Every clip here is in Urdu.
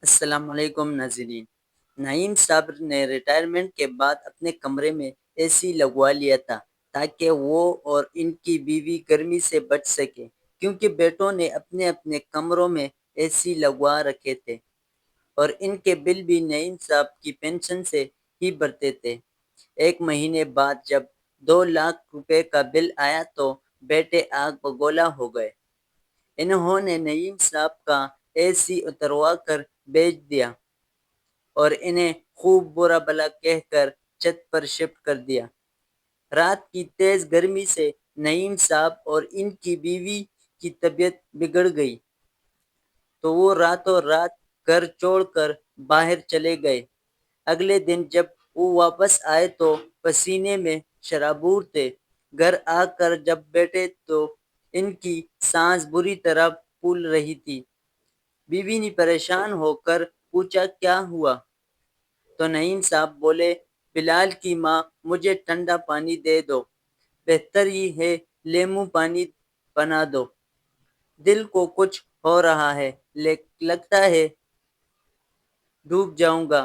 السلام علیکم ناظرین۔ نعیم صابر نے ریٹائرمنٹ کے بعد اپنے کمرے میں اے سی لگوا لیا تھا تاکہ وہ اور ان کی بیوی گرمی سے بچ سکیں، کیونکہ بیٹوں نے اپنے اپنے کمروں میں اے سی لگوا رکھے تھے اور ان کے بل بھی نعیم صاحب کی پینشن سے ہی بھرتے تھے۔ ایک مہینے بعد جب 2 لاکھ روپے کا بل آیا تو بیٹے آگ بگولا ہو گئے۔ انہوں نے نعیم صاحب کا اے سی اتروا کر بیچ دیا اور انہیں خوب برا بھلا کہہ کر چھت پر شفٹ کر دیا۔ رات کی تیز گرمی سے نعیم صاحب اور ان کی بیوی کی طبیعت بگڑ گئی تو وہ راتوں رات گھر چھوڑ کر باہر چلے گئے۔ اگلے دن جب وہ واپس آئے تو پسینے میں شرابور تھے۔ گھر آ کر جب بیٹھے تو ان کی سانس بری طرح پھول رہی تھی۔ بیوی نے پریشان ہو کر پوچھا کیا ہوا؟ تو نعیم صاحب بولے، بلال کی ماں مجھے ٹھنڈا پانی دے دو، بہتر ہی ہے لیموں پانی بنا دو، دل کو کچھ ہو رہا ہے، لگتا ہے ڈوب جاؤں گا۔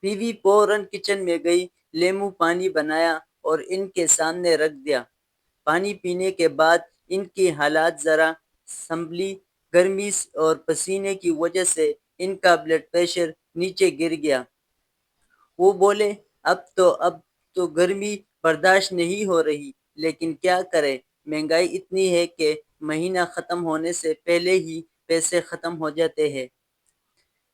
بیوی فوراً کچن میں گئی، لیموں پانی بنایا اور ان کے سامنے رکھ دیا۔ پانی پینے کے بعد ان کی حالت ذرا سنبھلی۔ گرمی اور پسینے کی وجہ سے ان کا بلڈ پریشر نیچے گر گیا۔ وہ بولے، اب تو گرمی برداشت نہیں ہو رہی، لیکن کیا کریں، مہنگائی اتنی ہے کہ مہینہ ختم ہونے سے پہلے ہی پیسے ختم ہو جاتے ہیں۔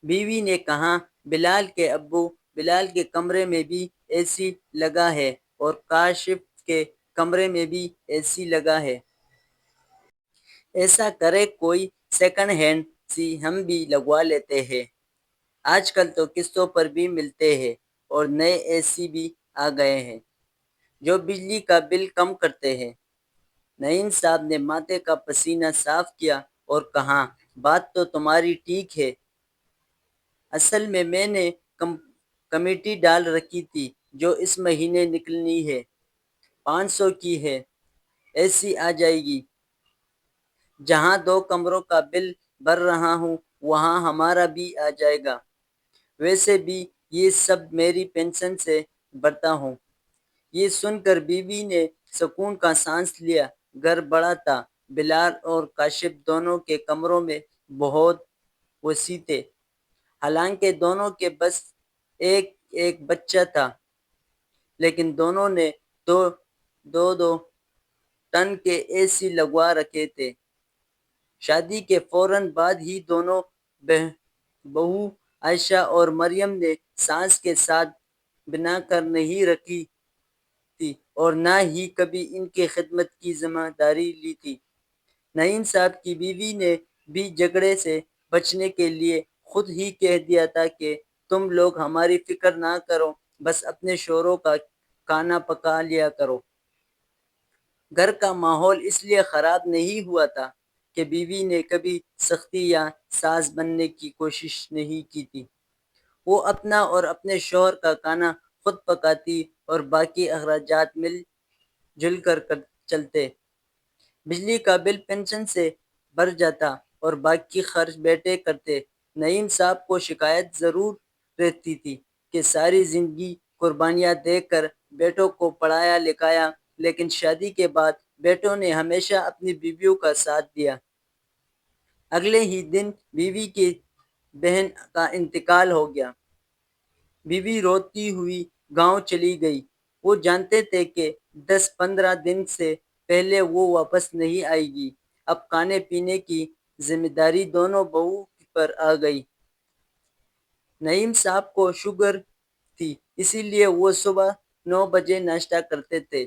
بیوی نے کہا، بلال کے کمرے میں بھی اے سی لگا ہے اور کاشف کے کمرے میں بھی اے سی لگا ہے۔ ایسا کرے کوئی سیکنڈ ہینڈ سی ہم بھی لگوا لیتے ہیں۔ آج کل تو قسطوں پر بھی ملتے ہیں اور نئے اے سی بھی آ گئے ہیں جو بجلی کا بل کم کرتے ہیں۔ نعیم صاحب نے ماتھے کا پسینہ صاف کیا اور کہا، بات تو تمہاری ٹھیک ہے، اصل میں نے کمیٹی ڈال رکھی تھی جو اس مہینے نکلنی ہے، 500 کی ہے، اے سی آ جائے گی۔ جہاں 2 کمروں کا بل بھر رہا ہوں وہاں ہمارا بھی آ جائے گا، ویسے بھی یہ سب میری پینشن سے بھرتا ہوں۔ یہ سن کر بیوی نے سکون کا سانس لیا۔ گھر بڑا تھا، بلال اور کاشف دونوں کے کمروں میں بہت وسیع تھے، حالانکہ دونوں کے بس ایک ایک بچہ تھا، لیکن دونوں نے دو ٹن کے اے سی لگوا رکھے تھے۔ شادی کے فوراً بعد ہی دونوں بہو عائشہ اور مریم نے ساس کے ساتھ بنا کر نہیں رکھی تھی اور نہ ہی کبھی ان کی خدمت کی ذمہ داری لی تھی۔ نعیم صاحب کی بیوی نے بھی جھگڑے سے بچنے کے لیے خود ہی کہہ دیا تھا کہ تم لوگ ہماری فکر نہ کرو، بس اپنے شوہروں کا کھانا پکا لیا کرو۔ گھر کا ماحول اس لیے خراب نہیں ہوا تھا کہ بیوی نے کبھی سختی یا ساس بننے کی کوشش نہیں کی تھی۔ وہ اپنا اور اپنے شوہر کا کھانا خود پکاتی اور باقی اخراجات مل جل کر چلتے۔ بجلی کا بل پینشن سے بھر جاتا اور باقی خرچ بیٹے کرتے۔ نعیم صاحب کو شکایت ضرور رہتی تھی کہ ساری زندگی قربانیاں دے کر بیٹوں کو پڑھایا لکھایا، لیکن شادی کے بعد بیٹوں نے ہمیشہ اپنی بیویوں کا ساتھ دیا۔ اگلے ہی دن بیوی کی بہن کا انتقال ہو گیا۔ بیوی روتی ہوئی گاؤں چلی گئی۔ وہ جانتے تھے کہ 10-15 دن سے پہلے وہ واپس نہیں آئے گی۔ اب کھانے پینے کی ذمہ داری دونوں بہو پر آ گئی۔ نعیم صاحب کو شوگر تھی، اسی لیے وہ صبح 9 بجے ناشتہ کرتے تھے،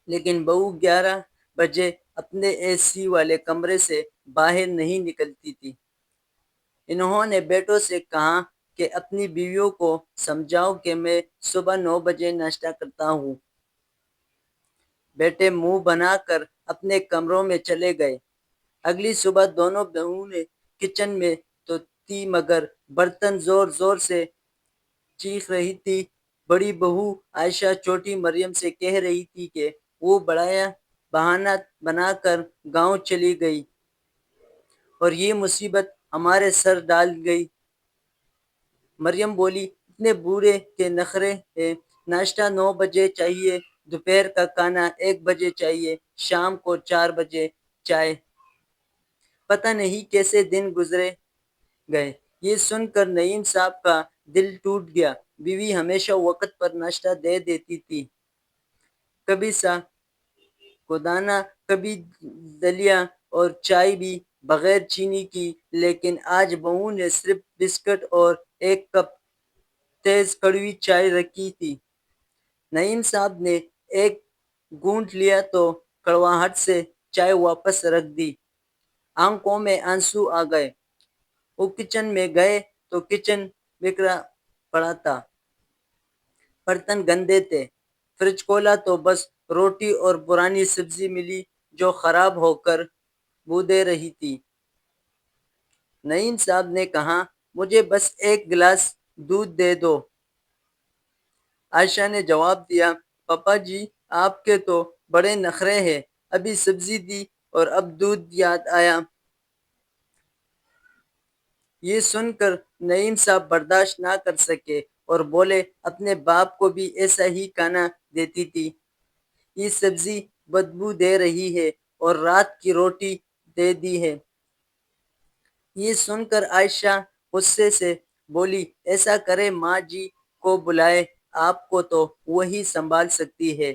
لیکن بہو 11 بجے اپنے اے سی والے کمرے سے باہر نہیں نکلتی تھی۔ انہوں نے بیٹوں سے کہا کہ اپنی بیویوں کو سمجھاؤ کہ میں صبح 9 بجے ناشتہ کرتا ہوں۔ بیٹے منہ بنا کر اپنے کمروں میں چلے گئے۔ اگلی صبح دونوں بہویں نے کچن میں تو تھی مگر برتن زور زور سے چیخ رہی تھی۔ بڑی بہو عائشہ چھوٹی مریم سے کہہ رہی تھی کہ وہ بڑا بہانہ بنا کر گاؤں چلی گئی اور یہ مصیبت ہمارے سر ڈال گئی۔ مریم بولی، اتنے بوڑھے کے نخرے ہیں، ناشتہ 9 بجے چاہیے، دوپہر کا کھانا 1 بجے چاہیے، شام کو 4 بجے چائے۔ پتہ نہیں کیسے دن گزرے گئے۔ یہ سن کر نعیم صاحب کا دل ٹوٹ گیا۔ بیوی ہمیشہ وقت پر ناشتہ دے دیتی تھی، کبھی ساگودانہ، کبھی دلیا اور چائے بھی بغیر چینی کی، لیکن آج بہو نے صرف بسکٹ اور 1 کپ تیز کڑوی چائے رکھی تھی۔ نعیم صاحب نے ایک گھونٹ لیا تو کڑواہٹ سے چائے واپس رکھ دی۔ آنکھوں میں آنسو آ گئے۔ وہ کچن میں گئے تو کچن بکھرا پڑا تھا، برتن گندے تھے۔ فریج کھولا تو بس روٹی اور پرانی سبزی ملی جو خراب ہو کر بو دے رہی تھی۔ نعیم صاحب نے کہا، مجھے بس 1 گلاس دودھ دے دو۔ عائشہ نے جواب دیا، پاپا جی آپ کے تو بڑے نخرے ہیں، ابھی سبزی دی اور اب دودھ یاد آیا۔ یہ سن کر نعیم صاحب برداشت نہ کر سکے اور بولے، اپنے باپ کو بھی ایسا ہی کھانا دیتی تھی۔ یہ سبزی بدبو دے رہی ہے اور رات کی روٹی دے دی ہے۔ یہ سن کر عائشہ غصے سے بولی، ایسا کرے ماں جی کو بلائے، آپ کو تو وہی سنبھال سکتی ہے،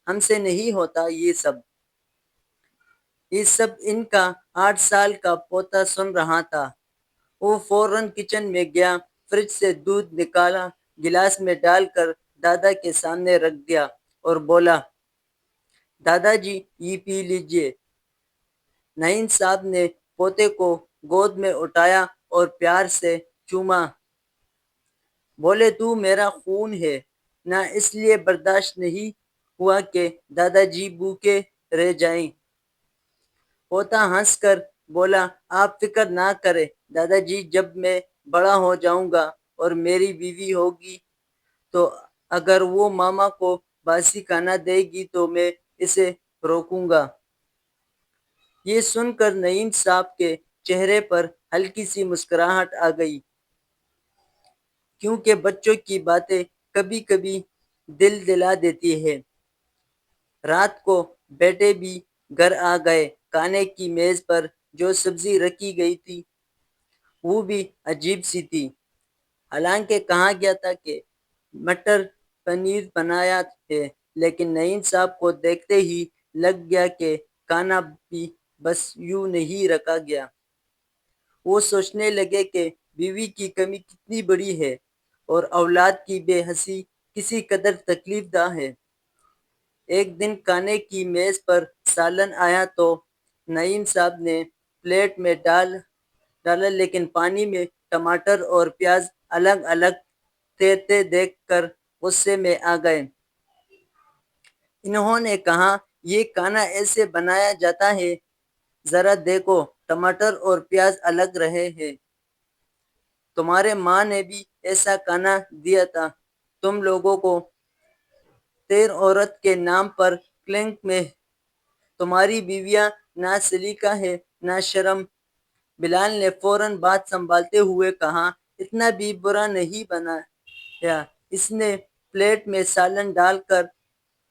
ہم سے نہیں ہوتا یہ سب۔ یہ سب ان کا 8 سال کا پوتا سن رہا تھا۔ وہ فوراً کچن میں گیا، فریج سے دودھ نکالا، گلاس میں ڈال کر دادا کے سامنے رکھ دیا اور بولا، دادا جی یہ پی لیجئے۔ نعیم صاحب نے پوتے کو گود میں اٹھایا اور پیار سے چوما۔ بولے، تو میرا خون ہے نا، اس لیے برداشت نہیں ہوا کہ دادا جی بھوکے رہ جائیں۔ پوتا ہنس کر بولا، آپ فکر نہ کریں دادا جی، جب میں بڑا ہو جاؤں گا اور میری بیوی ہوگی تو اگر وہ ماما کو باسی کھانا دے گی تو میں اسے روکوں گا۔ یہ سن کر نعیم صاحب کے چہرے پر ہلکی سی مسکراہٹ آ گئی، کیونکہ بچوں کی باتیں کبھی کبھی دل دلا دیتی ہے۔ رات کو بیٹے بھی گھر آ گئے۔ کھانے کی میز پر جو سبزی رکھی گئی تھی وہ بھی عجیب سی تھی۔ حالانکہ کہا گیا تھا کہ مٹر پنیر بنایا ہے، لیکن نعیم صاحب کو دیکھتے ہی لگ گیا کہ کھانا بھی بس یوں نہیں رکھا گیا۔ وہ سوچنے لگے کہ بیوی کی کمی کتنی بڑی ہے اور اولاد کی بے حسی کسی قدر تکلیف دہ ہے۔ ایک دن کھانے کی میز پر سالن آیا تو نعیم صاحب نے پلیٹ میں ڈالا، لیکن پانی میں ٹماٹر اور پیاز الگ الگ تیرتے دیکھ کر غصے میں آ گئے۔ انہوں نے کہا، یہ کھانا ایسے بنایا جاتا ہے؟ ذرا دیکھو، ٹماٹر اور پیاز الگ رہے ہیں۔ تمہارے ماں نے بھی ایسا کھانا دیا تھا۔ تم لوگوں کو تیر عورت کے نام پر کلنک میں تمہاری بیویاں نہ سلیقہ ہے نہ شرم۔ بلال نے فوراً بات سنبھالتے ہوئے کہا، اتنا بھی برا نہیں بنایا۔ اس نے پلیٹ میں سالن ڈال کر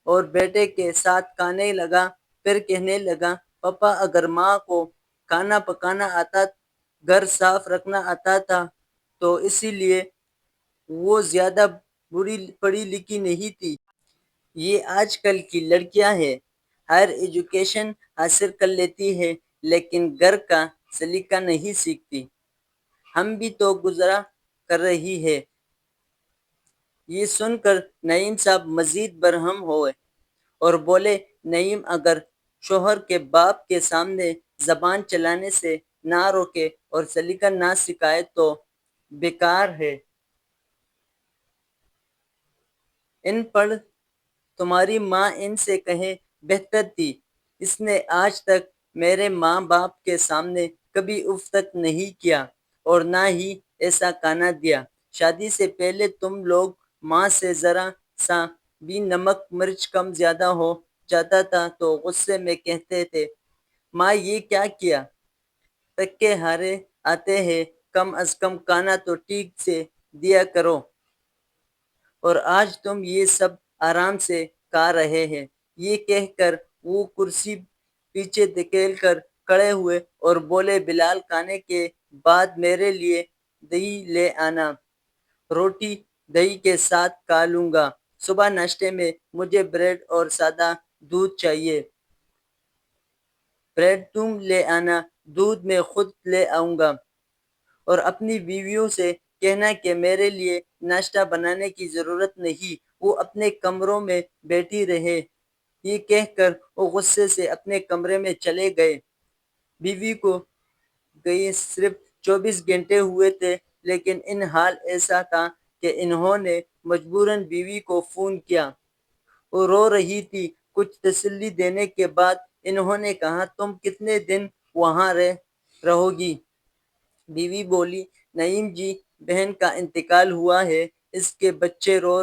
اور بیٹے کے ساتھ کھانے لگا، پھر کہنے لگا، پاپا اگر ماں کو کھانا پکانا آتا، گھر صاف رکھنا آتا تھا تو اسی لیے وہ زیادہ پڑھی لکھی نہیں تھی۔ یہ آج کل کی لڑکیاں ہیں، ہائر ایجوکیشن حاصل کر لیتی ہے لیکن گھر کا سلیقہ نہیں سیکھتی۔ ہم بھی تو گزارا کر رہی ہیں۔ یہ سن کر نعیم صاحب مزید برہم ہوئے اور بولے، نعیم اگر شوہر کے باپ کے سامنے زبان چلانے سے نہ روکے اور سلیقہ نہ سکھائے تو بیکار ہے۔ ان پڑھ تمہاری ماں ان سے کہے بہتر تھی۔ اس نے آج تک میرے ماں باپ کے سامنے کبھی اف تک نہیں کیا اور نہ ہی ایسا کھانا دیا۔ شادی سے پہلے تم لوگ ماں سے ذرا سا بھی نمک مرچ کم زیادہ ہو جاتا تھا تو غصے میں کہتے تھے، ماں یہ کیا کیا؟ تکے ہارے آتے ہیں، کم از کم کھانا تو ٹھیک سے دیا کرو۔ اور آج تم یہ سب آرام سے کھا رہے ہیں۔ یہ کہہ کر وہ کرسی پیچھے دھکیل کر کھڑے ہوئے اور بولے، بلال، کھانے کے بعد میرے لیے دہی لے آنا، روٹی دہی کے ساتھ کھا لوں گا۔ صبح ناشتے میں مجھے بریڈ اور سادہ دودھ چاہیے۔ بریڈ تم لے آنا، دودھ میں خود لے آؤں گا۔ اور اپنی بیویوں سے کہنا کہ میرے لیے ناشتہ بنانے کی ضرورت نہیں، وہ اپنے کمروں میں بیٹھی رہے۔ یہ کہہ کر وہ غصے سے اپنے کمرے میں چلے گئے۔ بیوی کو گئے صرف 24 گھنٹے ہوئے تھے، لیکن ان حال ایسا تھا کہ انہوں نے مجبوراً بیوی کو فون کیا۔ وہ رو رہی تھی۔ کچھ تسلی دینے کے بعد انہوں نے کہا، تم کتنے دن وہاں رہو گی؟ بیوی بولی، نعیم جی، بہن کا انتقال ہوا ہے، اس کے بچے رو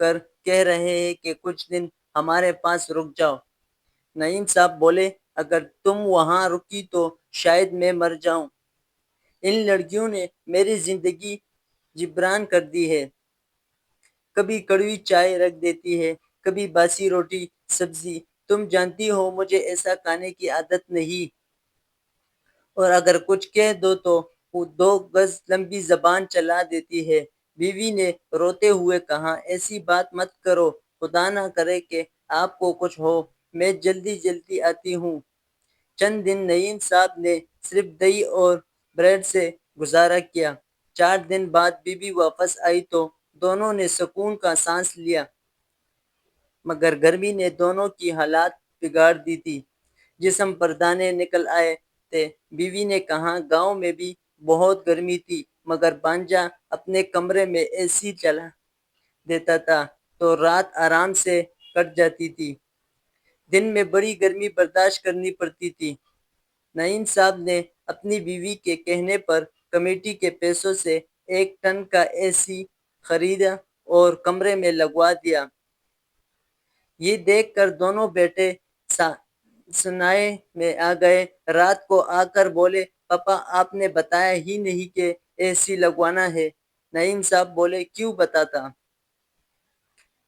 کر کہہ رہے ہیں کہ کچھ دن ہمارے پاس رک جاؤ۔ نعیم صاحب بولے، اگر تم وہاں رکی تو شاید میں مر جاؤں۔ ان لڑکیوں نے میری زندگی جبران کر دی ہے۔ کبھی کڑوی چائے رکھ دیتی ہے، کبھی باسی روٹی سبزی۔ تم جانتی ہو مجھے ایسا کھانے کی عادت نہیں، اور اگر کچھ کہہ دو تو وہ 2 گز لمبی زبان چلا دیتی ہے۔ بیوی نے روتے ہوئے کہا، ایسی بات مت کرو، خدا نہ کرے کہ آپ کو کچھ ہو، میں جلدی آتی ہوں۔ چند دن نعیم صاحب نے صرف دہی اور بریڈ سے گزارا کیا۔ 4 دن بعد بیوی واپس آئی تو دونوں نے سکون کا سانس لیا، مگر گرمی نے دونوں کی حالت بگاڑ دی تھی۔ جسم پر دانے نکل آئے تھے۔ بیوی نے کہا، گاؤں میں بھی بہت گرمی تھی، مگر بانجا اپنے کمرے میں اے سی چلا دیتا تھا تو رات آرام سے کٹ جاتی تھی۔ دن میں بڑی گرمی برداشت کرنی پڑتی تھی۔ نعیم صاحب نے اپنی بیوی کے کہنے پر کمیٹی کے پیسوں سے 1 ٹن کا اے سی خریدا اور کمرے میں لگوا دیا۔ یہ دیکھ کر دونوں بیٹے سنائے میں آ گئے۔ رات کو آ کر بولے، پاپا، آپ نے بتایا ہی نہیں کہ اے سی لگوانا ہے۔ نعیم صاحب بولے، کیوں بتاتا؟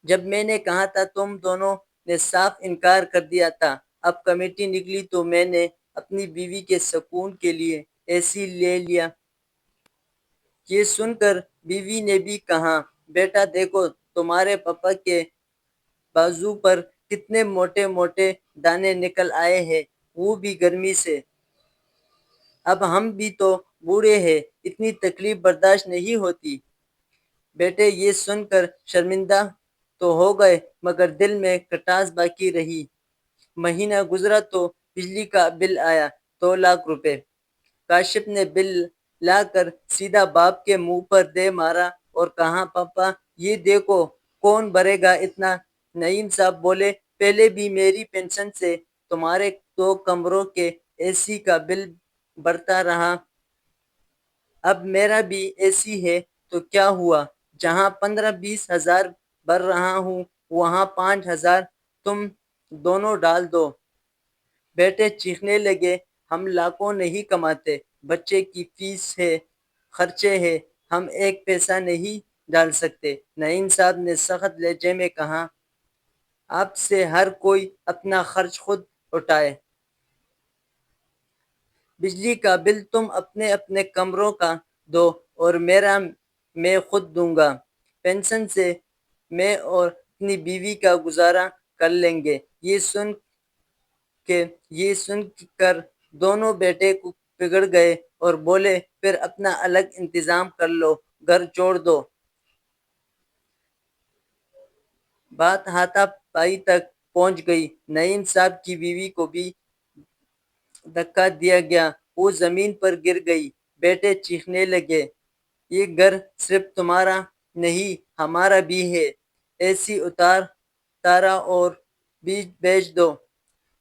جب میں نے کہا تھا تم دونوں نے صاف انکار کر دیا تھا۔ اب کمیٹی نکلی تو میں نے اپنی بیوی کے سکون کے لیے اے سی لے لیا۔ یہ سن کر بیوی نے بھی کہا، بیٹا دیکھو، تمہارے پاپا کے بازو پر کتنے موٹے موٹے دانے نکل آئے ہیں، وہ بھی گرمی سے۔ اب ہم بھی تو بوڑھے ہیں، اتنی تکلیف برداشت نہیں ہوتی۔ بیٹے یہ سن کر شرمندہ تو ہو گئے، مگر دل میں کھٹاس باقی رہی۔ مہینہ گزرا تو بجلی کا بل آیا، 2 لاکھ روپے۔ کاشف نے بل لا کر سیدھا باپ کے منہ پر دے مارا اور کہا، پاپا یہ دیکھو، کون بھرے گا اتنا؟ نعیم صاحب بولے، پہلے بھی میری پینشن سے تمہارے 2 کمروں کے اے سی کا بل بھرتا رہا، اب میرا بھی اے سی ہے تو کیا ہوا؟ جہاں 15-20 ہزار بھر رہا ہوں، وہاں 5 ہزار تم دونوں ڈال دو۔ بیٹے چیخنے لگے، ہم لاکھوں نہیں کماتے، بچے کی فیس ہے، خرچے ہیں، ہم 1 پیسہ نہیں ڈال سکتے۔ نعیم صاحب نے سخت لہجے میں کہا، اب سے ہر کوئی اپنا خرچ خود اٹھائے۔ بجلی کا بل تم اپنے اپنے کمروں کا دو اور میرا میں خود دوں گا۔ پینشن سے میں اور اپنی بیوی کا گزارا کر لیں گے۔ یہ سن کر دونوں بیٹے بگڑ گئے اور بولے، پھر اپنا الگ انتظام کر لو، گھر چھوڑ دو۔ بات ہاتھا پائی تک پہنچ گئی۔ نعیم صاحب کی بیوی کو بھی دھکا دیا گیا، وہ زمین پر گر گئی۔ بیٹے چیخنے لگے، یہ گھر صرف تمہارا نہیں، ہمارا بھی ہے، اے سی اتارا اور بیچ دو،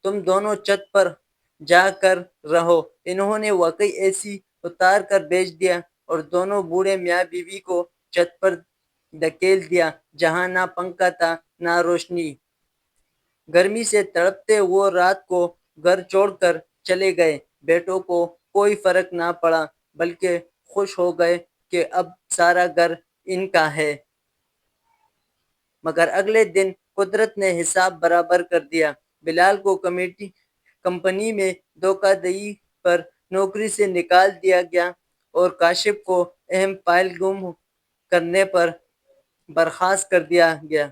تم دونوں چھت پر جا کر رہو۔ انہوں نے واقعی اے سی اتار کر بیچ دیا اور دونوں بوڑھے میاں بیوی کو چھت پر دھکیل دیا، جہاں نہ پنکھا تھا نہ روشنی۔ گرمی سے تڑپتے وہ رات کو گھر چھوڑ کر چلے گئے۔ بیٹوں کو کوئی فرق نہ پڑا، بلکہ خوش ہو گئے کہ اب سارا گھر ان کا ہے۔ مگر اگلے دن قدرت نے حساب برابر کر دیا۔ بلال کو کمپنی میں دھوکہ دہی پر نوکری سے نکال دیا گیا اور کاشف کو اہم فائل گم کرنے پر برخاست کر دیا گیا۔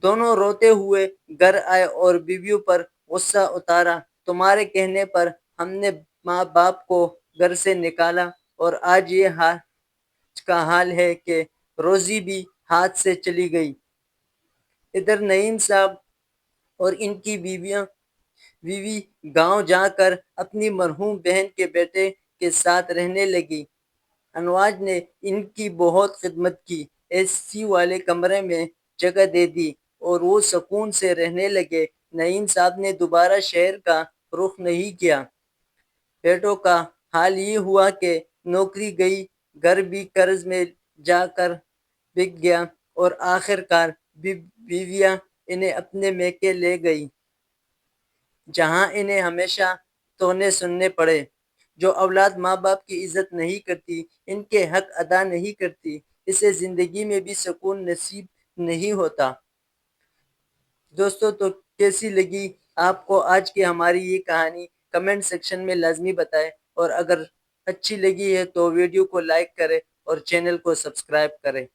دونوں روتے ہوئے گھر آئے اور بیویوں پر غصہ اتارا۔ تمہارے کہنے پر ہم نے ماں باپ کو گھر سے نکالا اور آج یہ کا حال ہے کہ روزی بھی ہاتھ سے چلی گئی۔ ادھر نعیم صاحب اور ان کی بیوی گاؤں جا کر اپنی مرحوم بہن کے بیٹے کے ساتھ رہنے لگی۔ انواج نے ان کی بہت خدمت کی، اے سی والے کمرے میں جگہ دے دی اور وہ سکون سے رہنے لگے۔ نعیم صاحب نے دوبارہ شہر کا رخ نہیں کیا۔ بیٹوں کا حال یہ ہوا کہ نوکری گئی، گھر بھی قرض میں جا کر بک گیا اور آخر کار بیویاں انہیں اپنے میکے لے گئی، جہاں انہیں ہمیشہ طعنے سننے پڑے۔ جو اولاد ماں باپ کی عزت نہیں کرتی، ان کے حق ادا نہیں کرتی، اسے زندگی میں بھی سکون نصیب نہیں ہوتا۔ دوستو، تو کیسی لگی آپ کو آج کی ہماری یہ کہانی؟ کمنٹ سیکشن میں لازمی بتائیں، اور اگر اچھی لگی ہے تو ویڈیو کو لائک کریں اور چینل کو سبسکرائب کریں۔